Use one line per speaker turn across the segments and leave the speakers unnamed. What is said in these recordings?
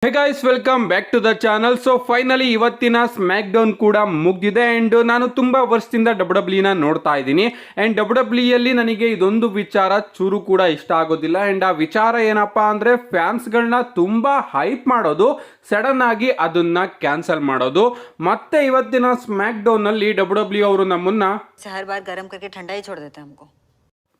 Hey guys, welcome back to the channel. So finally ಇವತ್ತಿನ SmackDown ಕೂಡ ಮುಗ್ದಿದೆ. And ನಾನು ತುಂಬ ವರ್ಷದಿಂದ ಡಬ್ಲ್ಯೂ ನೋಡ್ತಾ ಇದ್ದೀನಿ. ಆ್ಯಂಡ್ ಡಬ್ಲ್ಯೂ ನನಗೆ ಇದೊಂದು ವಿಚಾರ ಚೂರು ಕೂಡ ಇಷ್ಟ ಆಗೋದಿಲ್ಲ. ಆ್ಯಂಡ್ ಆ ವಿಚಾರ ಏನಪ್ಪಾ ಅಂದರೆ ಫ್ಯಾನ್ಸ್ಗಳನ್ನ ತುಂಬ ಹೈಪ್ ಮಾಡೋದು, ಸಡನ್ ಆಗಿ ಅದನ್ನ ಕ್ಯಾನ್ಸಲ್ ಮಾಡೋದು. ಮತ್ತೆ ಇವತ್ತಿನ ಸ್ಮ್ಯಾಕ್ ಡೌನ್ನಲ್ಲಿ ಡಬ್ಲ್ಯೂ ಅವರು ನಮ್ಮನ್ನ
हर बार गर्म करके ठंडा ही छोड़ देते हैं हमको.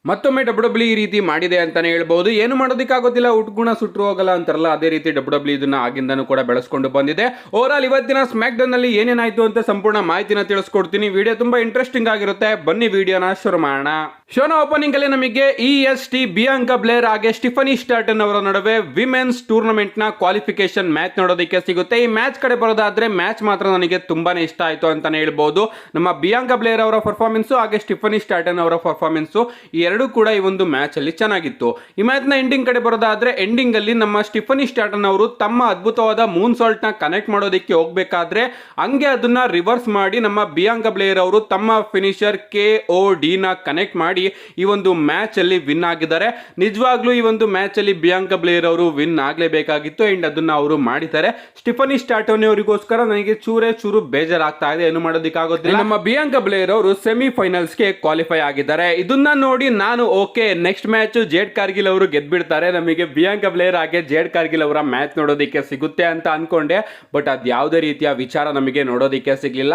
ಮತ್ತೊಮ್ಮೆ ಡಬ್ಲ್ಯೂ ಈ ರೀತಿ ಮಾಡಿದೆ ಅಂತಾನೆ ಹೇಳ್ಬಹುದು. ಏನು ಮಾಡೋದಕ್ಕಾಗೋದಿಲ್ಲ, ಉಟ್ಗುಣ ಸುಟ್ಟರು ಹೋಗಲ್ಲ ಅಂತಾರಲ್ಲ, ಅದೇ ರೀತಿ ಡಬ್ಲ್ಯೂ ಇದನ್ನ ಆಗಿಂದನೂ ಕೂಡ ಬೆಳೆಸ್ಕೊಂಡು ಬಂದಿದೆ. ಓವರ್ ಆಲ್ ಇವತ್ತಿನ ಸ್ಮ್ಯಾಕ್ ಡೌನ್ ನಲ್ಲಿ ಏನೇನಾಯ್ತು ಅಂತ ಸಂಪೂರ್ಣ ಮಾಹಿತಿನ ತಿಳಿಸ್ಕೊಡ್ತೀನಿ. ವಿಡಿಯೋ ತುಂಬಾ ಇಂಟ್ರೆಸ್ಟಿಂಗ್ ಆಗಿರುತ್ತೆ. ಬನ್ನಿ ವಿಡಿಯೋನ ಶುರು ಮಾಡೋಣ. ಶೋನ ಓಪನಿಂಗ್ ಅಲ್ಲಿ ನಮಗೆ EST ಬಿಯಾಂಕಾ ಬ್ಲೇರ್ ಹಾಗೆ ಸ್ಟಿಫನಿ ಸ್ಟಾರ್ಟನ್ ಅವರ ನಡುವೆ ವಿಮೆನ್ಸ್ ಟೂರ್ನಮೆಂಟ್ ನ ಕ್ವಾಲಿಫಿಕೇಶನ್ ಮ್ಯಾಚ್ ನೋಡೋದಕ್ಕೆ ಸಿಗುತ್ತೆ. ಈ ಮ್ಯಾಚ್ ಕಡೆ ಬರೋದಾದ್ರೆ ಮ್ಯಾಚ್ ಮಾತ್ರ ನನಗೆ ತುಂಬಾನೇ ಇಷ್ಟ ಆಯ್ತು ಅಂತಾನೆ ಹೇಳ್ಬಹುದು. ನಮ್ಮ ಬಿಯಾಂಕಾ ಬ್ಲೇರ್ ಅವರ ಪರ್ಫಾರ್ಮೆನ್ಸ್ ಹಾಗೆ ಸ್ಟಿಫನಿ ಸ್ಟಾರ್ಟನ್ ಅವರ ಪರ್ಫಾರ್ಮೆನ್ಸ್ ಈ ಎರಡು ಕೂಡ ಈ ಒಂದು ಮ್ಯಾಚ್ ಅಲ್ಲಿ ಚೆನ್ನಾಗಿತ್ತು. ಈ ಮ್ಯಾಚ್ ನ ಎಂಡಿಂಗ್ ಕಡೆ ಬರೋದಾದ್ರೆ ಎಂಡಿಂಗ್ ಅಲ್ಲಿ ನಮ್ಮ ಸ್ಟಿಫನಿ ಸ್ಟಾರ್ಟನ್ ಅವರು ತಮ್ಮ ಅದ್ಭುತವಾದ ಮೂನ್ ಸಾಲ್ಟ್ ನ ಕನೆಕ್ಟ್ ಮಾಡೋದಕ್ಕೆ ಹೋಗ್ಬೇಕಾದ್ರೆ ಹಂಗೆ ಅದನ್ನ ರಿವರ್ಸ್ ಮಾಡಿ ನಮ್ಮ ಬಿಯಾಂಕಾ ಬ್ಲೇರ್ ಅವರು ತಮ್ಮ ಫಿನಿಶರ್ KOD ನ ಕನೆಕ್ಟ್ ಮಾಡಿ ಈ ಒಂದು ಮ್ಯಾಚ್ ಅಲ್ಲಿ ವಿನ್ ಆಗಿದ್ದಾರೆ. ನಿಜವಾಗ್ಲೂ ಈ ಒಂದು ಮ್ಯಾಚ್ ಅಲ್ಲಿ ಬಿಯಾಂಕಾ ಬ್ಲೇರ್ ಅವರು ವಿನ್ ಆಗ್ಲೇಬೇಕಾಗಿತ್ತು. ಅಂಡ್ ಅದನ್ನ ಅವರು ಮಾಡಿದ್ದಾರೆ. ಸ್ಟಿಫನಿ ಸ್ಟಾರ್ಟನ್ ಅವರಿಗೋಸ್ಕರ ನನಗೆ ಚೂರು ಬೇಜಾರಾಗ್ತಾ ಇದೆ. ಏನು ಮಾಡೋದಕ್ಕಾಗೋದಿಲ್ಲ. ನಮ್ಮ ಬಿಯಾಂಕಾ ಬ್ಲೇರ್ ಅವರು ಸೆಮಿಫೈನಲ್ಸ್ ಗೆ ಕ್ವಾಲಿಫೈ ಆಗಿದ್ದಾರೆ. ಇದನ್ನ ನೋಡಿ ನಾನು okay, next match jade Kargil ಅವರು ಗೆದ್ಬಿಡ್ತಾರೆ, ನಮಗೆ ಬಿಯಾಂಕಾ ಬ್ಲೇರ್ ಹಾಗೆ ಜೇಡ್ ಕಾರ್ಗಿಲ್ ಅವರ ಮ್ಯಾಚ್ ನೋಡೋದಕ್ಕೆ ಸಿಗುತ್ತೆ ಅಂತ ಅನ್ಕೊಂಡೆ. ಬಟ್ ಅದು ಯಾವುದೇ ರೀತಿಯ ವಿಚಾರ ನಮಗೆ ನೋಡೋದಕ್ಕೆ ಸಿಗ್ಲಿಲ್ಲ.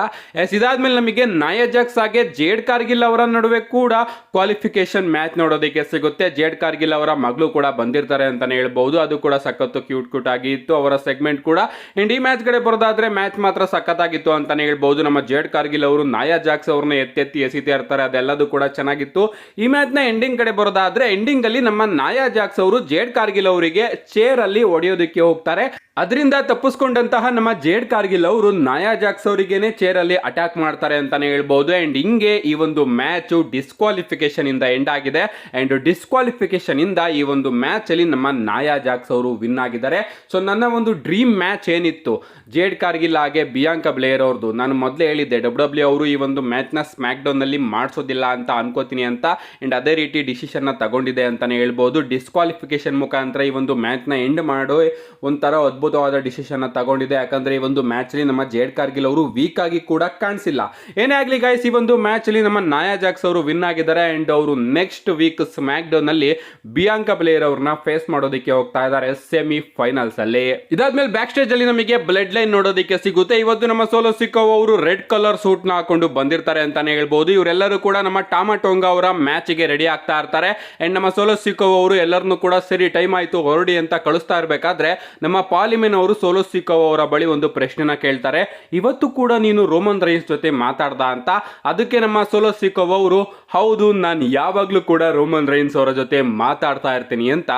ಇದಾದ್ಮೇಲೆ ನಮಗೆ ನಾಯಾ ಜಾಕ್ಸ್ ಹಾಗೆ ಜೇಡ್ ಕಾರ್ಗಿಲ್ ಅವರ ನಡುವೆ ಕೂಡ ಕ್ವಾಲಿಫಿಕೇಶನ್ ಮ್ಯಾಚ್ ನೋಡೋದಕ್ಕೆ ಸಿಗುತ್ತೆ. ಜೇಡ್ ಕಾರ್ಗಿಲ್ ಅವರ ಮಗಳು ಕೂಡ ಬಂದಿರ್ತಾರೆ ಅಂತಾನೆ ಹೇಳ್ಬಹುದು. ಅದು ಕೂಡ ಸಖತ್ತು ಕ್ಯೂಟ್ ಆಗಿತ್ತು ಅವರ ಸೆಗ್ಮೆಂಟ್ ಕೂಡ. ಅಂಡ್ ಈ ಮ್ಯಾಚ್ ಕಡೆ ಬರೋದಾದ್ರೆ ಮ್ಯಾಚ್ ಮಾತ್ರ ಸಖತ್ತಾಗಿತ್ತು ಅಂತಾನೆ ಹೇಳ್ಬಹುದು. ನಮ್ಮ ಜೇಡ್ ಕಾರ್ಗಿಲ್ ಅವರು ನಾಯಾ ಜಾಕ್ಸ್ ಅವ್ರನ್ನ ಎತ್ತೆತ್ತಿ ಎಸಿತಾ ಇರ್ತಾರೆ, ಅದೆಲ್ಲದೂ ಕೂಡ ಚೆನ್ನಾಗಿತ್ತು. ಈ ಮ್ಯಾಚ್ ನ ಎಂಡಿಂಗ್ ಕಡೆ ಬರೋದಾದ್ರೆ ಎಂಡಿಂಗ್ ಅಲ್ಲಿ ನಮ್ಮ ನಾಯಾ ಜಾಕ್ಸ್ ಅವರು ಜೇಡ್ ಕಾರ್ಗಿಲ್ ಅವರಿಗೆ ಚೇರ್ ಅಲ್ಲಿ ಹೊಡೆಯೋದಕ್ಕೆ ಹೋಗ್ತಾರೆ. ಅದರಿಂದ ತಪ್ಪಿಸ್ಕೊಂಡಂತಹ ನಮ್ಮ ಜೇಡ್ ಕಾರ್ಗಿಲ್ ಅವರು ನಾಯಾ ಜಾಕ್ಸ್ ಅವರಿಗೇನೆ ಚೇರ್ ಅಲ್ಲಿ ಅಟ್ಯಾಕ್ ಮಾಡ್ತಾರೆ ಅಂತಾನೆ ಹೇಳ್ಬಹುದು. ಅಂಡ್ ಹಿಂಗೆ ಈ ಒಂದು ಮ್ಯಾಚ್ ಡಿಸ್ಕ್ವಾಲಿಫಿಕೇಶನ್ ಇಂದ ಎಂಡ್ ಆಗಿದೆ. ಅಂಡ್ ಡಿಸ್ಕ್ವಾಲಿಫಿಕೇಶನ್ ಇಂದ ಈ ಒಂದು ಮ್ಯಾಚ್ ಅಲ್ಲಿ ನಮ್ಮ ನಾಯಾ ಜಾಕ್ಸ್ ಅವರು ವಿನ್ ಆಗಿದ್ದಾರೆ. ಸೊ ನನ್ನ ಒಂದು ಡ್ರೀಮ್ ಮ್ಯಾಚ್ ಏನಿತ್ತು ಜೇಡ್ ಕಾರ್ಗಿಲ್ ಹಾಗೆ ಬಿಯಾಂಕಾ ಬ್ಲೇರ್ ಅವ್ರದ್ದು, ನಾನು ಮೊದಲೇ ಹೇಳಿದ್ದೆ ಡಬ್ಲ್ಯೂ ಅವರು ಈ ಒಂದು ಮ್ಯಾಚ್ ನ ಸ್ಮ್ಯಾಕ್ ಡೌನ್ ನಲ್ಲಿ ಮಾಡಿಸೋದಿಲ್ಲ ಅಂತ ಅನ್ಕೋತೀನಿ ಅಂತ. ಅಂಡ್ ಅದೇ ರೀತಿ ಡಿಸಿಷನ್ ನ ತಗೊಂಡಿದೆ ಅಂತಾನೆ ಹೇಳ್ಬಹುದು. ಡಿಸ್ಕ್ವಾಲಿಫಿಕೇಶನ್ ಮುಖಾಂತರ ಈ ಒಂದು ಮ್ಯಾಚ್ ನ ಎಂಡ್ ಮಾಡೋ ಒಂಥರ ಅದ್ಭುತವಾದ ಡಿಸಿಷನ್ ತಗೊಂಡಿದೆ. ಯಾಕಂದ್ರೆ ಈ ಒಂದು ಮ್ಯಾಚ್ ಅಲ್ಲಿ ನಮ್ಮ ಜೇಡ್ ಕಾರ್ಗಿಲ್ ಅವರು ವೀಕ್ ಆಗಿ ಕೂಡ ಕಾಣಿಸಿಲ್ಲ. ಏನೇ ಆಗ್ಲಿ ಗೈಸ್, ಈ ಒಂದು ಮ್ಯಾಚ್ ಅಲ್ಲಿ ನಮ್ಮ ನಾಯಾ ಜಾಕ್ಸ್ ಅವರು ವಿನ್ ಆಗಿದ್ದಾರೆ. ಅಂಡ್ ಅವರು ನೆಕ್ಸ್ಟ್ ವೀಕ್ ಸ್ಮ್ಯಾಕ್ ಡೌನ್ ಅಲ್ಲಿ ಬಿಯಾಂಕಾ ಬ್ಲೇರ್ ಅವ್ರನ್ನ ಫೇಸ್ ಮಾಡೋದಕ್ಕೆ ಹೋಗ್ತಾ ಇದ್ದಾರೆ ಸೆಮಿಫೈನಲ್ಸ್ ಅಲ್ಲಿ. ಇದಾದ್ಮೇಲೆ ಬ್ಯಾಕ್ ಸ್ಟೇಜ್ ಅಲ್ಲಿ ನಮಗೆ ಬ್ಲಡ್ ಲೈನ್ ನೋಡೋದಕ್ಕೆ ಸಿಗುತ್ತೆ. ಇವತ್ತು ನಮ್ಮ ಸೋಲೋ ಸಿಕೋ ಅವರು ರೆಡ್ ಕಲರ್ ಸೂಟ್ ನ ಹಾಕೊಂಡು ಬಂದಿರ್ತಾರೆ ಅಂತಾನೆ ಹೇಳ್ಬಹುದು. ಇವರೆಲ್ಲರೂ ಕೂಡ ನಮ್ಮ ಟಾಮಾ ಟೊಂಗಾ ಅವರ ಮ್ಯಾಚ್ ಗೆ ರೆಡಿ ಆಗ್ತಾ ಇರ್ತಾರೆ. ಅಂಡ್ ನಮ್ಮ ಸೋಲೋ ಸಿಕೋ ಅವರು ಎಲ್ಲರನ್ನು ಕೂಡ ಸರಿ ಟೈಮ್ ಆಯ್ತು ಹೊರಡಿ ಅಂತ ಕಳಿಸ್ತಾ ಇರಬೇಕಾದ್ರೆ ನಮ್ಮ ಪಾಲಿಮೆನ್ ಅವರು ಸೋಲೋ ಸಿಕೋ ಅವರ ಬಳಿ ಒಂದು ಪ್ರಶ್ನೆನ ಕೇಳ್ತಾರೆ, ಇವತ್ತು ಕೂಡ ನೀನು ರೋಮನ್ ರೈನ್ಸ್ ಜೊತೆ ಮಾತಾಡ್ದ ಅಂತ. ಅದಕ್ಕೆ ನಮ್ಮ ಸೋಲೋ ಸಿಕೋ ಅವರು ಹೌದು, ನಾನು ಯಾವಾಗ್ಲೂ ಕೂಡ ರೋಮನ್ ರೈನ್ಸ್ ಅವರ ಜೊತೆ ಮಾತಾಡ್ತಾ ಇರ್ತೀನಿ ಅಂತ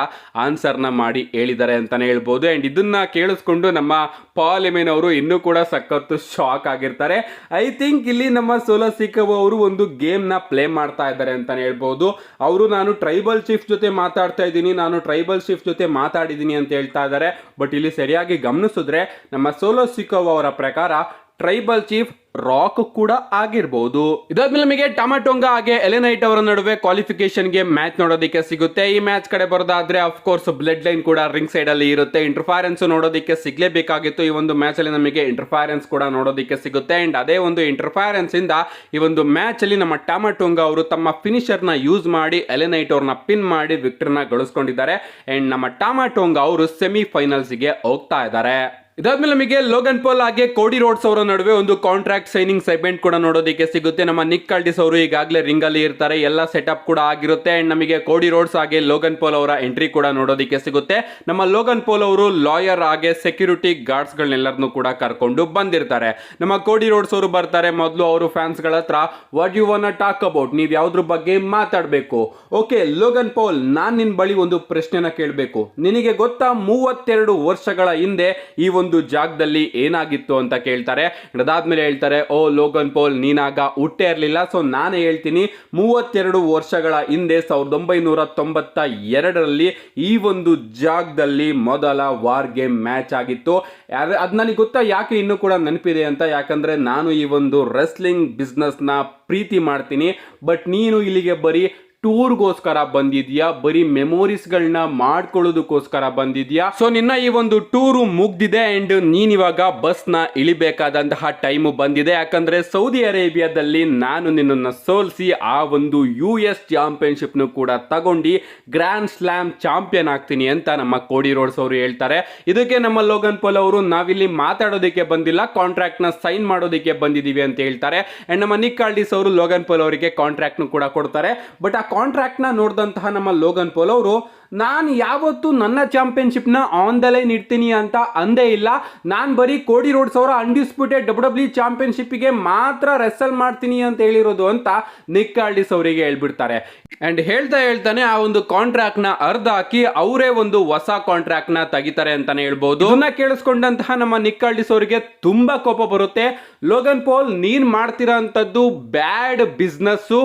ಆನ್ಸರ್ನ ಮಾಡಿ ಹೇಳಿದ್ದಾರೆ ಅಂತಾನೆ ಹೇಳ್ಬೋದು. ಅಂಡ್ ಇದನ್ನ ಕೇಳಿಸ್ಕೊಂಡು ನಮ್ಮ ಪಾಲಿಮೆನ್ ಅವರು ಇನ್ನೂ ಕೂಡ ಸಖತ್ತು ಶಾಕ್ ಆಗಿರ್ತಾರೆ. ಐ ಥಿಂಕ್ ಇಲ್ಲಿ ನಮ್ಮ ಸೋಲೋ ಸಿಕೋ ಅವರು ಒಂದು ಗೇಮ್ ನ ಪ್ಲೇ ಮಾಡ್ತಾ ಇದ್ದಾರೆ ಅಂತಾನೆ ಹೇಳ್ಬೋದು. ಅವರು ನಾನು ಟ್ರೈಬಲ್ ಚೀಫ್ ಜೊತೆ ಮಾತಾಡ್ತಾ ಇದ್ದೀನಿ, ನಾನು ಟ್ರೈಬಲ್ ಚೀಫ್ ಜೊತೆ ಮಾತಾಡಿದ್ದೀನಿ ಅಂತ ಹೇಳ್ತಾ ಇದ್ದಾರೆ. ಬಟ್ ಇಲ್ಲಿ ಸರಿಯಾಗಿ ಗಮನಿಸಿದ್ರೆ ನಮ್ಮ ಸೋಲೋ ಸಿಕೋ ಅವರ ಪ್ರಕಾರ ಟ್ರೈಬಲ್ ಚೀಫ್ ರಾಕ್ ಕೂಡ ಆಗಿರಬಹುದು. ಇದಾದ್ಮೇಲೆ ನಮಗೆ ಟಾಮಾ ಟೊಂಗಾ ಹಾಗೆ ಎಲೆನೈಟ್ ಅವರ ನಡುವೆ ಕ್ವಾಲಿಫಿಕೇಶನ್ ಗೆ ಮ್ಯಾಚ್ ನೋಡೋದಕ್ಕೆ ಸಿಗುತ್ತೆ. ಈ ಮ್ಯಾಚ್ ಕಡೆ ಬರೋದಾದ್ರೆ ಆಫ್ ಕೋರ್ಸ್ ಬ್ಲಡ್ ಲೈನ್ ಕೂಡ ರಿಂಗ್ ಸೈಡ್ ಅಲ್ಲಿ ಇರುತ್ತೆ. ಇಂಟರ್ಫೈರೆನ್ಸ್ ನೋಡೋದಕ್ಕೆ ಸಿಗ್ಲೇಬೇಕಾಗಿತ್ತು. ಈ ಒಂದು ಮ್ಯಾಚ್ ಅಲ್ಲಿ ನಮಗೆ ಇಂಟರ್ಫೈರೆನ್ಸ್ ಕೂಡ ನೋಡೋದಕ್ಕೆ ಸಿಗುತ್ತೆ. ಅಂಡ್ ಅದೇ ಒಂದು ಇಂಟರ್ಫೈರೆನ್ಸ್ ಇಂದ ಈ ಒಂದು ಮ್ಯಾಚ್ ಅಲ್ಲಿ ನಮ್ಮ ಟಾಮಾ ಟೊಂಗಾ ಅವರು ತಮ್ಮ ಫಿನಿಶರ್ ನ ಯೂಸ್ ಮಾಡಿ ಎಲೆನೈಟ್ ಅವ್ರನ್ನ ಪಿನ್ ಮಾಡಿ ವಿಕ್ಟರ್ನ ಗಳಿಸ್ಕೊಂಡಿದ್ದಾರೆ. ಅಂಡ್ ನಮ್ಮ ಟಾಮಾ ಟೊಂಗಾ ಅವರು ಸೆಮಿಫೈನಲ್ಸ್ ಗೆ ಹೋಗ್ತಾ ಇದ್ದಾರೆ. ಇದಾದ್ಮೇಲೆ ನಮಗೆ ಲೋಗನ್ ಪಾಲ್ ಹಾಗೆ ಕೋಡಿ ರೋಡ್ಸ್ ಅವರ ನಡುವೆ ಒಂದು ಕಾಂಟ್ರಾಕ್ಟ್ ಸೈನಿಂಗ್ ಸೆಗ್ಮೆಂಟ್ ಕೂಡ ನೋಡೋದಕ್ಕೆ ಸಿಗುತ್ತೆ. ನಮ್ಮ ನಿಕ್ ಕಾಲ್ಡಿಸ್ ಅವರು ಈಗಾಗಲೇ ರಿಂಗ್ ಅಲ್ಲಿ ಇರ್ತಾರೆ, ಎಲ್ಲ ಸೆಟಪ್ ಕೂಡ ಆಗಿರುತ್ತೆ. ಅಂಡ್ ನಮಗೆ ಕೋಡಿ ರೋಡ್ಸ್ ಹಾಗೆ ಲೋಗನ್ ಪಾಲ್ ಅವರ ಎಂಟ್ರಿ ಕೂಡ ನೋಡೋದಕ್ಕೆ ಸಿಗುತ್ತೆ. ನಮ್ಮ ಲೋಗನ್ ಪಾಲ್ ಅವರು ಲಾಯರ್ ಹಾಗೆ ಸೆಕ್ಯೂರಿಟಿ ಗಾರ್ಡ್ಸ್ ಗಳನ್ನೆಲ್ಲರನ್ನು ಕೂಡ ಕರ್ಕೊಂಡು ಬಂದಿರ್ತಾರೆ. ನಮ್ಮ ಕೋಡಿ ರೋಡ್ಸ್ ಅವರು ಬರ್ತಾರೆ. ಮೊದಲು ಅವರು ಫ್ಯಾನ್ಸ್ ಗಳ ಹತ್ರ what you want talk about, ನೀವು ಯಾವ್ದ್ರ ಬಗ್ಗೆ ಮಾತಾಡಬೇಕು. ಓಕೆ ಲೋಗನ್ ಪಾಲ್, ನಾನ್ ನಿನ್ ಬಳಿ ಒಂದು ಪ್ರಶ್ನೆನ ಕೇಳಬೇಕು. ನಿನಗೆ ಗೊತ್ತಾ 32 ವರ್ಷಗಳ ಹಿಂದೆ ಈ ಒಂದು ಜಾಗದಲ್ಲಿ ಏನಾಗಿತ್ತು ಅಂತ ಕೇಳ್ತಾರೆ. ಅದಾದ್ಮೇಲೆ ಹೇಳ್ತಾರೆ, ಓ ಲೋಗನ್ ಪಾಲ್, ನೀನಾಗ ಹುಟ್ಟೇ ಇರಲಿಲ್ಲ. ಸೊ ನಾನೇ ಹೇಳ್ತೀನಿ, 32 ವರ್ಷಗಳ ಹಿಂದೆ 1992ರಲ್ಲಿ ಈ ಒಂದು ಜಾಗದಲ್ಲಿ ಮೊದಲ ವಾರ್ ಗೇಮ್ ಮ್ಯಾಚ್ ಆಗಿತ್ತು. ಅದು ನನಗೆ ಗೊತ್ತಾ ಯಾಕೆ ಇನ್ನೂ ಕೂಡ ನೆನಪಿದೆ ಅಂತ, ಯಾಕಂದ್ರೆ ನಾನು ಈ ಒಂದು ರೆಸ್ಲಿಂಗ್ ಬಿಸ್ನೆಸ್ ನ ಪ್ರೀತಿ ಮಾಡ್ತೀನಿ. ಬಟ್ ನೀನು ಇಲ್ಲಿಗೆ ಬರೀ ಟೂರ್ಗೋಸ್ಕರ ಬಂದಿದ್ಯಾ, ಬರೀ ಮೆಮೊರೀಸ್ಗಳನ್ನ ಮಾಡ್ಕೊಳ್ಳೋದಕ್ಕೋಸ್ಕರ ಬಂದಿದ್ಯಾ? ಸೊ ನಿನ್ನ ಈ ಒಂದು ಟೂರು ಮುಗ್ದಿದೆ ಅಂಡ್ ನೀನ್ ಇವಾಗ ಬಸ್ನ ಇಳಿಬೇಕಾದಂತಹ ಟೈಮ್ ಬಂದಿದೆ. ಯಾಕಂದ್ರೆ ಸೌದಿ ಅರೇಬಿಯಾದಲ್ಲಿ ನಾನು ನಿನ್ನನ್ನು ಸೋಲಿಸಿ ಆ ಒಂದು US ಚಾಂಪಿಯನ್ಶಿಪ್ ನು ಕೂಡ ತಗೊಂಡು ಗ್ರ್ಯಾಂಡ್ ಸ್ಲಾಮ್ ಚಾಂಪಿಯನ್ ಆಗ್ತೀನಿ ಅಂತ ನಮ್ಮ ಕೋಡಿ ರೋಡ್ಸ್ ಅವರು ಹೇಳ್ತಾರೆ. ಇದಕ್ಕೆ ನಮ್ಮ ಲೋಗನ್ ಪಾಲ್ ಅವರು ನಾವಿಲ್ಲಿ ಮಾತಾಡೋದಕ್ಕೆ ಬಂದಿಲ್ಲ, ಕಾಂಟ್ರಾಕ್ಟ್ ನ ಸೈನ್ ಮಾಡೋದಕ್ಕೆ ಬಂದಿದೀವಿ ಅಂತ ಹೇಳ್ತಾರೆ. ಅಂಡ್ ನಮ್ಮ ನಿಕ್ ಆಲ್ಡಿಸ್ ಅವರು ಲೋಗನ್ ಪಾಲ್ ಅವರಿಗೆ ಕಾಂಟ್ರಾಕ್ಟ್ ನು ಕೂಡ ಕೊಡ್ತಾರೆ. ಬಟ್ ಆ ಕಾಂಟ್ರಾಕ್ಟ್ ನ ನೋಡಿದಂತಹ ನಮ್ಮ ಲೋಗನ್ ಪಾಲ್ ಅವರು ನಾನು ಯಾವತ್ತು ನನ್ನ ಚಾಂಪಿಯನ್ಶಿಪ್ನ ಆನ್ ದ ಲೈನ್ ಇಡ್ತೀನಿ ಅಂತ ಅಂದೇ ಇಲ್ಲ, ನಾನು ಬರೀ ಕೋಡಿ ರೋಡ್ಸ್ ಅವರ ಅನ್ಡಿಸ್ಪ್ಯೂಟೆಡ್ WWE ಚಾಂಪಿಯನ್ಶಿಪ್ಗೆ ಮಾತ್ರ ರೆಸಲ್ ಮಾಡ್ತೀನಿ ಅಂತ ಹೇಳಿರೋದು ಅಂತ ನಿಕ್ ಆಲ್ಡಿಸ್ ಅವರಿಗೆ ಹೇಳ್ಬಿಡ್ತಾರೆ. ಅಂಡ್ ಹೇಳ್ತಾನೆ ಆ ಒಂದು ಕಾಂಟ್ರಾಕ್ಟ್ ನ ಅರ್ಧ ಹಾಕಿ ಅವರೇ ಒಂದು ಹೊಸ ಕಾಂಟ್ರಾಕ್ಟ್ ನ ತೆಗಿತಾರೆ ಅಂತಾನೆ ಹೇಳ್ಬಹುದು. ಇದನ್ನ ಕೇಳಿಸ್ಕೊಂಡಂತಹ ನಮ್ಮ ನಿಕ್ ಆಲ್ಡಿಸ್ ಅವರಿಗೆ ತುಂಬಾ ಕೋಪ ಬರುತ್ತೆ. ಲೋಗನ್ ಪಾಲ್ ನೀನ್ ಮಾಡ್ತಿರೋಂಥದ್ದು ಬ್ಯಾಡ್ ಬಿಸ್ನೆಸ್,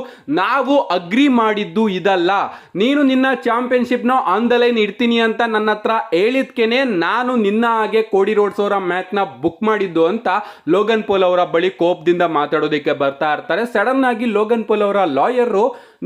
ನಾವು ಅಗ್ರಿ ಮಾಡಿದ್ದು ಇದಲ್ಲ. ನೀನು ನಿನ್ನ ಚಾಂಪಿಯನ್ಶಿಪ್ ಆನ್ ದ ಲೈನ್ ಇಡ್ತೀನಿ ಅಂತ ನನ್ನ ಹತ್ರ ಹೇಳಿದ್ಕೇನೆ ನಾನು ನಿನ್ನ ಹಾಗೆ ಕೋಡಿ ರೋಡ್ಸ್ ಅವರ ಮ್ಯಾಚ್ ನ ಬುಕ್ ಮಾಡಿದ್ದು ಅಂತ ಲೋಗನ್ ಪಾಲ್ ಅವರ ಬಳಿ ಕೋಪದಿಂದ ಮಾತಾಡೋದಕ್ಕೆ ಬರ್ತಾ ಇರ್ತಾರೆ. ಸಡನ್ ಆಗಿ ಲೋಗನ್ ಪಾಲ್ ಅವರ ಲಾಯರ್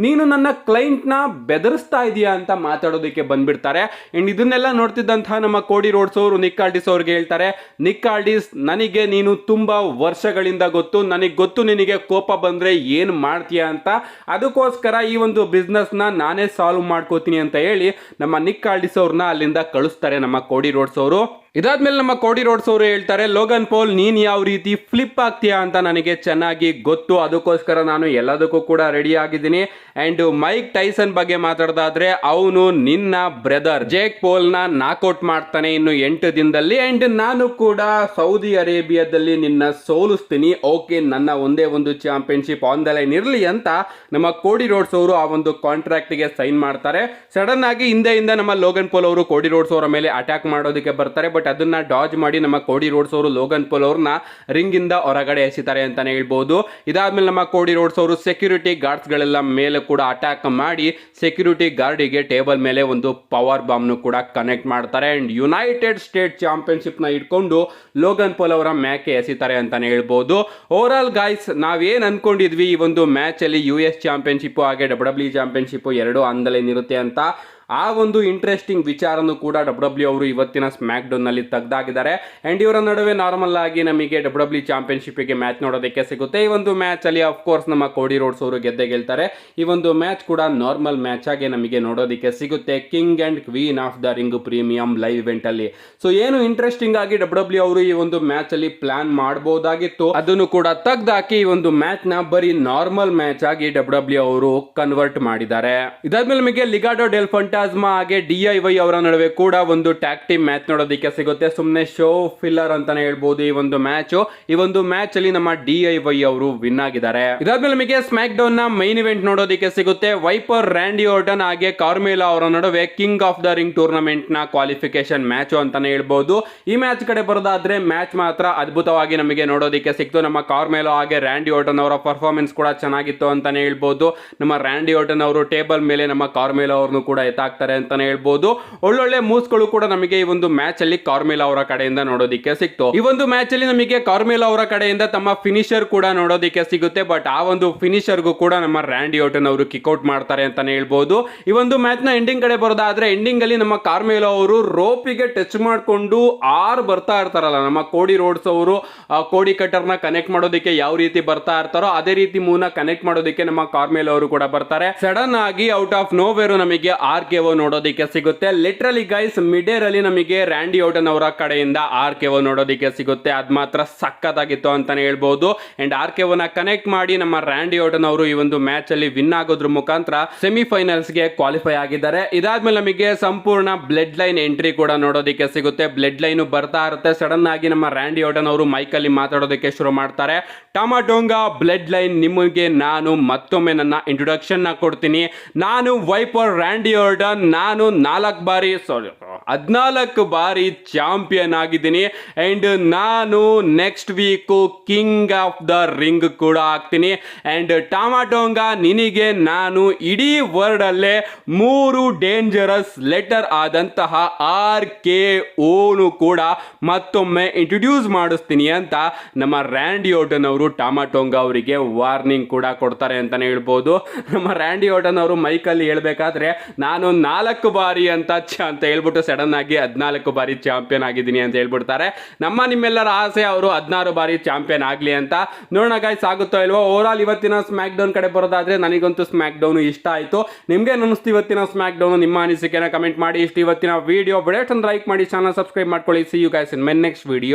ನೀನು ನನ್ನ ಕ್ಲೈಂಟ್ ನ ಬೆದರಿಸ್ತಾ ಇದೀಯಾ ಅಂತ ಮಾತಾಡೋದಕ್ಕೆ ಬಂದ್ಬಿಡ್ತಾರೆ. ಅಂಡ್ ಇದನ್ನೆಲ್ಲ ನೋಡ್ತಿದ್ದಂತಹ ನಮ್ಮ ಕೋಡಿ ರೋಡ್ಸ್ ಅವರು ನಿಕ್ ಆಲ್ಡಿಸ್ ಅವ್ರಿಗೆ ಹೇಳ್ತಾರೆ, ನಿಕ್ ಆಲ್ಡಿಸ್ ನನಗೆ ನೀನು ತುಂಬಾ ವರ್ಷಗಳಿಂದ ಗೊತ್ತು, ನನಗೆ ಗೊತ್ತು ನಿನಗೆ ಕೋಪ ಬಂದ್ರೆ ಏನ್ ಮಾಡ್ತೀಯಾ ಅಂತ, ಅದಕ್ಕೋಸ್ಕರ ಈ ಒಂದು ಬಿಸ್ನೆಸ್ ನ ನಾನೇ ಸಾಲ್ವ್ ಮಾಡ್ಕೋತೀನಿ ಅಂತ ಹೇಳಿ ನಮ್ಮ ನಿಕ್ ಆಲ್ಡಿಸ್ ಅವ್ರನ್ನ ಅಲ್ಲಿಂದ ಕಳಿಸ್ತಾರೆ ನಮ್ಮ ಕೋಡಿ ರೋಡ್ಸ್ ಅವರು. ಇದಾದ್ಮೇಲೆ ನಮ್ಮ ಕೋಡಿ ರೋಡ್ಸ್ ಅವರು ಹೇಳ್ತಾರೆ, ಲೋಗನ್ ಪಾಲ್ ನೀನ್ ಯಾವ ರೀತಿ ಫ್ಲಿಪ್ ಆಗ್ತೀಯಾ ಅಂತ ನನಗೆ ಚೆನ್ನಾಗಿ ಗೊತ್ತು, ಅದಕ್ಕೋಸ್ಕರ ನಾನು ಎಲ್ಲದಕ್ಕೂ ಕೂಡ ರೆಡಿ ಆಗಿದ್ದೀನಿ. ಅಂಡ್ ಮೈಕ್ ಟೈಸನ್ ಬಗ್ಗೆ ಮಾತಾಡೋದಾದ್ರೆ ಅವನು ನಿನ್ನ ಬ್ರದರ್ ಜೇಕ್ ಪೋಲ್ ನ ನಾಕ್ಔಟ್ ಮಾಡ್ತಾನೆ ಇನ್ನು 8 ದಿನದಲ್ಲಿ. ಅಂಡ್ ನಾನು ಕೂಡ ಸೌದಿ ಅರೇಬಿಯಾದಲ್ಲಿ ನಿನ್ನ ಸೋಲಿಸ್ತೀನಿ, ಓಕೆ ನನ್ನ ಒಂದೇ ಒಂದು ಚಾಂಪಿಯನ್ಶಿಪ್ ಆನ್ ದ ಲೈನ್ ಇರಲಿ ಅಂತ ನಮ್ಮ ಕೋಡಿ ರೋಡ್ಸ್ ಅವರು ಆ ಒಂದು ಕಾಂಟ್ರಾಕ್ಟ್ ಗೆ ಸೈನ್ ಮಾಡ್ತಾರೆ. ಸಡನ್ ಆಗಿ ಹಿಂದೆಯಿಂದ ನಮ್ಮ ಲೋಗನ್ ಪಾಲ್ ಅವರು ಕೋಡಿ ರೋಡ್ಸ್ ಅವರ ಮೇಲೆ ಅಟ್ಯಾಕ್ ಮಾಡೋದಕ್ಕೆ ಬರ್ತಾರೆ. ಬಟ್ ಅದನ್ನ ಡಾಜ್ ಮಾಡಿ ನಮ್ಮ ಕೋಡಿ ರೋಡ್ಸ್ ಅವರು ಲೋಗನ್ ಪಾಲ್ ಅವ್ರನ್ನ ರಿಂಗ್ ಇಂದ ಹೊರಗಡೆ ಎಸಿತಾರೆ ಅಂತಾನೆ ಹೇಳ್ಬಹುದು. ಇದಾದ್ಮೇಲೆ ನಮ್ಮ ಕೋಡಿ ರೋಡ್ಸ್ ಅವರು ಸೆಕ್ಯೂರಿಟಿ ಗಾರ್ಡ್ಸ್ ಗಳೆಲ್ಲ ಮೇಲೆ ಕೂಡ ಅಟ್ಯಾಕ್ ಮಾಡಿ ಸೆಕ್ಯೂರಿಟಿ ಗಾರ್ಡಿಗೆ ಟೇಬಲ್ ಮೇಲೆ ಒಂದು ಪವರ್ ಬಾಂಬ್ ನು ಕೂಡ ಕನೆಕ್ಟ್ ಮಾಡ್ತಾರೆ. ಅಂಡ್ ಯುನೈಟೆಡ್ ಸ್ಟೇಟ್ ಚಾಂಪಿಯನ್ಶಿಪ್ ನ ಇಟ್ಕೊಂಡು ಲೋಗನ್ ಪಾಲ್ ಅವರ ಮ್ಯಾಚ್ ಎಸಿತಾರೆ ಅಂತಾನೆ ಹೇಳ್ಬಹುದು. ಓವರ್ ಆಲ್ ಗೈಸ್ ನಾವೇನ್ ಅನ್ಕೊಂಡಿದ್ವಿ ಈ ಒಂದು ಮ್ಯಾಚ್ ಅಲ್ಲಿ US ಚಾಂಪಿಯನ್ಶಿಪ್ ಹಾಗೆ WWE ಚಾಂಪಿಯನ್ಶಿಪ್ ಎರಡು ಆನ್ ಇರುತ್ತೆ ಅಂತ, ಆ ಒಂದು ಇಂಟ್ರೆಸ್ಟಿಂಗ್ ವಿಚಾರನೂ ಕೂಡ WWE ಅವರು ಇವತ್ತಿನ ಸ್ಮ್ಯಾಕ್ ಡೌನ್ ನಲ್ಲಿ ತೆಗೆದಾಗಿದ್ದಾರೆ. ಅಂಡ್ ಇವರ ನಡುವೆ ನಾರ್ಮಲ್ ಆಗಿ ನಮಗೆ WWE ಚಾಂಪಿಯನ್ಶಿಪ್ ಗೆ ಮ್ಯಾಚ್ ನೋಡೋದಕ್ಕೆ ಸಿಗುತ್ತೆ. ಈ ಒಂದು ಮ್ಯಾಚ್ ಅಲ್ಲಿ ಆಫ್ ಕೋರ್ಸ್ ನಮ್ಮ ಕೋಡಿ ರೋಡ್ಸ್ ಅವರು ಗೆದ್ದೇ ಗೆಲ್ತಾರೆ. ಈ ಒಂದು ಮ್ಯಾಚ್ ಕೂಡ ನಾರ್ಮಲ್ ಮ್ಯಾಚ್ ಆಗಿ ನಮಗೆ ನೋಡೋದಕ್ಕೆ ಸಿಗುತ್ತೆ king and queen of the ring premium live event ಅಲ್ಲಿ. ಸೊ ಏನು ಇಂಟ್ರೆಸ್ಟಿಂಗ್ ಆಗಿ WWE ಅವರು ಈ ಒಂದು ಮ್ಯಾಚ್ ಅಲ್ಲಿ ಪ್ಲಾನ್ ಮಾಡಬಹುದಾಗಿತ್ತು, ಅದನ್ನು ಕೂಡ ತೆಗೆದಾಕಿ ಈ ಒಂದು ಮ್ಯಾಚ್ ನ ಬರೀ ನಾರ್ಮಲ್ ಮ್ಯಾಚ್ ಆಗಿ WWE ಅವರು ಕನ್ವರ್ಟ್ ಮಾಡಿದ್ದಾರೆ. ಇದಾದ್ಮೇಲೆ ನಮಗೆ ಲಿಗಾಡೋ ಡೆಲ್ ಫಂಟಾಸ್ಮಾ ಹಾಗೆ DIY ಅವರ ನಡುವೆ ಕೂಡ ಒಂದು ಟ್ಯಾಗ್ ಟೀಮ್ ಮ್ಯಾಚ್ ನೋಡೋದಕ್ಕೆ ಸಿಗುತ್ತೆ. ಸುಮ್ಮನೆ ಶೋ ಫಿಲ್ಲರ್ ಅಂತಾನೆ ಹೇಳ್ಬಹುದು ಈ ಒಂದು ಮ್ಯಾಚ್. ಈ ಒಂದು ಮ್ಯಾಚ್ ಅಲ್ಲಿ ನಮ್ಮ DIY ಅವರು ವಿನ್ ಆಗಿದ್ದಾರೆ. ಇದಾದ್ಮೇಲೆ ನಮಗೆ ಸ್ಮ್ಯಾಕ್ ಡೌನ್ ನ ಮೈನ್ ಇವೆಂಟ್ ನೋಡೋದಕ್ಕೆ ಸಿಗುತ್ತೆ. ವೈಪರ್ ರ್ಯಾಂಡಿ ಆರ್ಟನ್ ಹಾಗೆ ಕಾರ್ಮೆಲಾ ಅವರ ನಡುವೆ king of the ring tournament ನ ಕ್ವಾಲಿಫಿಕೇಶನ್ ಮ್ಯಾಚ್ ಅಂತಾನೆ ಹೇಳ್ಬಹುದು. ಈ ಮ್ಯಾಚ್ ಕಡೆ ಬರೋದಾದ್ರೆ ಮ್ಯಾಚ್ ಮಾತ್ರ ಅದ್ಭುತವಾಗಿ ನಮಗೆ ನೋಡೋದಕ್ಕೆ ಸಿಕ್ತು. ನಮ್ಮ ಕಾರ್ಮೆಲಾ ಹಾಗೆ ರ್ಯಾಂಡಿ ಆರ್ಟನ್ ಅವರ ಪರ್ಫಾರ್ಮೆನ್ಸ್ ಕೂಡ ಚೆನ್ನಾಗಿತ್ತು ಅಂತಾನೆ ಹೇಳ್ಬಹುದು. ನಮ್ಮ ರ್ಯಾಂಡಿ ಆರ್ಟನ್ ಅವರು ಟೇಬಲ್ ಮೇಲೆ ನಮ್ಮ ಕಾರ್ಮೆಲಾ ಅವ್ರನ್ನು ಕೂಡ ಆಗ್ತಾರೆ ಅಂತಾನೆ ಹೇಳ್ಬಹುದು. ಒಳ್ಳೊಳ್ಳೆ ಮೂವ್ಸ್ಗಳು ಕೂಡ ನಮಗೆ ಈ ಒಂದು ಮ್ಯಾಚ್ ಅಲ್ಲಿ ಕಾರ್ಮೆಲಾ ಅವರ ಕಡೆಯಿಂದ ನೋಡೋದಕ್ಕೆ ಸಿಕ್ತು. ಈ ಒಂದು ಮ್ಯಾಚ್ ಅಲ್ಲಿ ನಮಗೆ ಕಾರ್ಮೆಲಾ ಅವರ ಕಡೆಯಿಂದ ತಮ್ಮ ಫಿನಿಶರ್ ಕೂಡ ನೋಡೋದಕ್ಕೆ ಸಿಗುತ್ತೆ. ಬಟ್ ಆ ಒಂದು ಫಿನಿಶರ್ಗೂ ಕೂಡ ನಮ್ಮ ರ್ಯಾಂಡಿ ಆರ್ಟನ್ ಅವರು ಕಿಕ್ಔಟ್ ಮಾಡ್ತಾರೆ ಅಂತಾನೆ ಹೇಳ್ಬಹುದು. ಈ ಒಂದು ಮ್ಯಾಚ್ ನ ಎಂಡಿಂಗ್ ಕಡೆ ಬರೋದಾದ್ರೆ ಎಂಡಿಂಗ್ ಅಲ್ಲಿ ನಮ್ಮ ಕಾರ್ಮೆಲಾ ಅವರು ರೋಪಿಗೆ ಟಚ್ ಮಾಡಿಕೊಂಡು ಬರ್ತಾ ಇರ್ತಾರಲ್ಲ, ನಮ್ಮ ಕೋಡಿ ರೋಡ್ಸ್ ಅವರು ಕೋಡಿ ಕಟರ್ ನ ಕನೆಕ್ಟ್ ಮಾಡೋದಕ್ಕೆ ಯಾವ ರೀತಿ ಬರ್ತಾ ಇರ್ತಾರೋ ಅದೇ ರೀತಿ ಮೂವ್ನ ಕನೆಕ್ಟ್ ಮಾಡೋದಕ್ಕೆ ನಮ್ಮ ಕಾರ್ಮೆಲಾ ಅವರು ಕೂಡ ಬರ್ತಾರೆ. ಸಡನ್ ಆಗಿ ಔಟ್ ಆಫ್ ನೋವೇರ್ ನಮಗೆ RKO ನೋಡೋದಕ್ಕೆ ಸಿಗುತ್ತೆ. ಲಿಟ್ರಲಿ ಗೈಸ್ ಮಿಡೇರ್ ಅಲ್ಲಿ ನಮಗೆ ರ್ಯಾಂಡಿ ಆರ್ಟನ್ ಅವರ ಕಡೆಯಿಂದ RKO ನೋಡೋದಕ್ಕೆ ಸಿಗುತ್ತೆ. ಅದ್ ಮಾತ್ರ ಸಕ್ಕತ್ತಾಗಿತ್ತು ಅಂತಾನೆ ಹೇಳ್ಬಹುದು. ಅಂಡ್ RKO ನ ಕನೆಕ್ಟ್ ಮಾಡಿ ನಮ್ಮ ರ್ಯಾಂಡಿ ಆರ್ಟನ್ ಅವರು ಈ ಒಂದು ಮ್ಯಾಚ್ ಅಲ್ಲಿ ವಿನ್ ಆಗೋದ್ರ ಮುಖಾಂತರ ಸೆಮಿಫೈನಲ್ಸ್ ಗೆ ಕ್ವಾಲಿಫೈ ಆಗಿದ್ದಾರೆ. ಇದಾದ್ಮೇಲೆ ನಮಗೆ ಸಂಪೂರ್ಣ ಬ್ಲಡ್ ಲೈನ್ ಎಂಟ್ರಿ ಕೂಡ ನೋಡೋದಕ್ಕೆ ಸಿಗುತ್ತೆ. ಬ್ಲಡ್ ಲೈನ್ ಬರ್ತಾ ಇರುತ್ತೆ. ಸಡನ್ ಆಗಿ ನಮ್ಮ ರ್ಯಾಂಡಿ ಆರ್ಟನ್ ಅವರು ಮೈಕ್ ಅಲ್ಲಿ ಮಾತಾಡೋದಕ್ಕೆ ಶುರು ಮಾಡ್ತಾರೆ. ಟಮಾಟೋಂಗಾ ಬ್ಲಡ್ ಲೈನ್ ನಿಮಗೆ ನಾನು ಮತ್ತೊಮ್ಮೆ ನನ್ನ ಇಂಟ್ರೊಡಕ್ಷನ್ ನ ಕೊಡ್ತೀನಿ. ನಾನು ವೈಪರ್ ರ್ಯಾಂಡಿ ಆರ್ಟನ್ ನಾನು 14 ಬಾರಿ ಚಾಂಪಿಯನ್ ಆಗಿದ್ದೀನಿ ಆ್ಯಂಡ್ ನಾನು next week king of the ring ಕೂಡ ಆಗ್ತೀನಿ. ಆ್ಯಂಡ್ ಟಮಾಟೋಂಗ, ನಿನಗೆ ನಾನು ಇಡೀ ವರ್ಲ್ಡಲ್ಲೇ 3 ಡೇಂಜರಸ್ ಲೆಟರ್ ಆದಂತಹ RKOನು ಕೂಡ ಮತ್ತೊಮ್ಮೆ ಇಂಟ್ರೊಡ್ಯೂಸ್ ಮಾಡಿಸ್ತೀನಿ ಅಂತ ನಮ್ಮ ರ್ಯಾಂಡಿ ಓಟನ್ ಅವರು ಟಮಾಟೋಂಗ ಅವರಿಗೆ ವಾರ್ನಿಂಗ್ ಕೂಡ ಕೊಡ್ತಾರೆ ಅಂತಲೇ ಹೇಳ್ಬೋದು. ನಮ್ಮ ರ್ಯಾಂಡಿ ಓಟನ್ ಅವರು ಮೈಕಲ್ಲಿ ಹೇಳ್ಬೇಕಾದ್ರೆ ನಾನು 4 ಬಾರಿ ಅಂತ ಹೇಳ್ಬಿಟ್ಟು ಸಡನ್ ಆಗಿ 14 ಬಾರಿ ಚಾಂಪಿಯನ್ ಆಗಿದ್ದೀನಿ ಅಂತ ಹೇಳ್ಬಿಡ್ತಾರೆ. ನಿಮ್ಮೆಲ್ಲರ ಆಸೆ ಅವರು 16 ಬಾರಿ ಚಾಂಪಿಯನ್ ಆಗಲಿ ಅಂತ. ನೋಡೋಣ ಗೈಸ್, ಆಗುತ್ತೋ ಇಲ್ವೋ. ಓವರಾಲ್ ಇವತ್ತಿನ ಸ್ಮ್ಯಾಕ್ ಡೌನ್ ಕಡೆ ಬರೋದಾದ್ರೆ ನನಗಂತೂ ಸ್ಮ್ಯಾಕ್ ಡೌನ್ ಇಷ್ಟ ಆಯಿತು. ನಿಮಗೆ ಅನ್ನಿಸ್ತು ಇವತ್ತಿನ ಸ್ಮ್ಯಾಕ್ ಡೌನ್? ನಿಮ್ಮ ಅನಿಸಿಕೆನ ಕಮೆಂಟ್ ಮಾಡಿ. ಇವತ್ತಿನ ವಿಡಿಯೋ ಬಿಡೋ ಲೈಕ್ ಮಾಡಿ, ಚಾನಲ್ ಸಬ್ಸ್ಕ್ರೈಬ್ ಮಾಡ್ಕೊಳ್ಳಿ. See you guys in my next video.